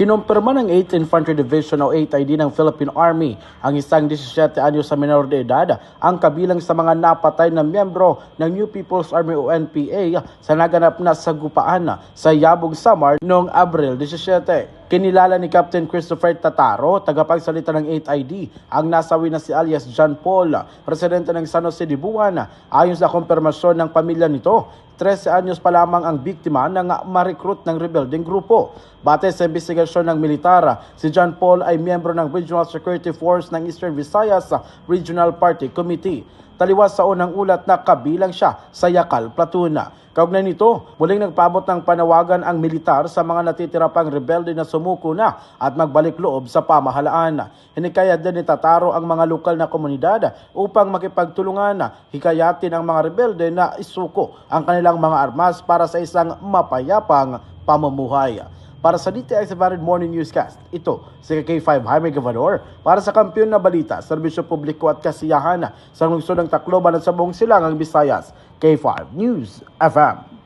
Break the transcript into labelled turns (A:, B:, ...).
A: Kinumpirma ng 8th Infantry Division o 8ID ng Philippine Army ang isang 17 anyos sa menor de edad ang kabilang sa mga napatay na miyembro ng New People's Army o NPA sa naganap na sagupaan sa Yabog, Samar noong Abril 17. Kinilala ni Captain Christopher Tataro, tagapagsalita ng 8ID, ang nasawi na si alias John Paul, presidente ng San Jose de Buwan. Ayon sa kumpirmasyon ng pamilya nito, 13 anyos pa lamang ang biktima ng ma-recruit ng rebelding grupo. Batay sa investigasyon ng militar, si John Paul ay miyembro ng Regional Security Force ng Eastern Visayas Regional Party Committee. Taliwas sa unang ulat na kabilang siya sa Yakal Platoon. Kaugnay nito, muling nagpaabot ng panawagan ang militar sa mga natitira pang rebelde na sumuko na at magbalik loob sa pamahalaan. Hinikayat din ni Tataro ang mga lokal na komunidad upang makipagtulungan, hikayatin ang mga rebelde na isuko ang kanilang mga armas para sa isang mapayapang pamumuhay. Para sa DTX Valid Morning Newscast, ito si K5 Jaime Gavador para sa Kampiyon na Balita, Serbisyo Publiko at Kasiyahan sa lungsod ng Tacloban at sa buong Silangang Visayas. K5 News FM.